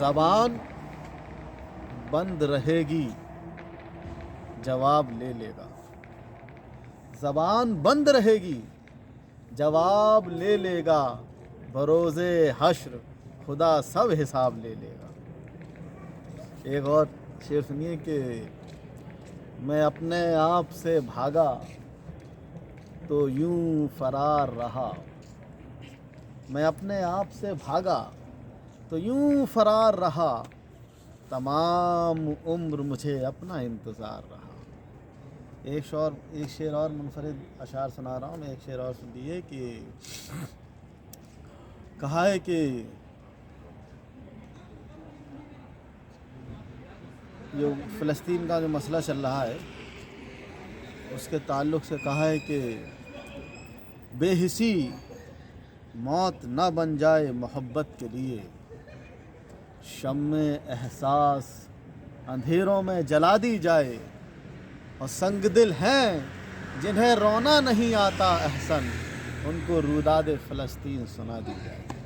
زبان بند رہے گی جواب لے لے گا، زبان بند رہے گی جواب لے لے گا، بروز حشر خدا سب حساب لے لے گا۔ ایک اور شعر سنیے کہ میں اپنے آپ سے بھاگا تو یوں فرار رہا، میں اپنے آپ سے بھاگا تو یوں فرار رہا، تمام عمر مجھے اپنا انتظار رہا۔ ایک شعر اور منفرد اشعار سنا رہا ہوں میں، ایک شعر اور سن لیجیے کہ کہا ہے کہ جو فلسطین کا جو مسئلہ چل رہا ہے اس کے تعلق سے کہا ہے کہ بے حسی موت نہ بن جائے محبت کے لیے، شمع احساس اندھیروں میں جلا دی جائے، اور سنگ دل ہیں جنہیں رونا نہیں آتا احسن، ان کو روداد فلسطین سنا دی جائے۔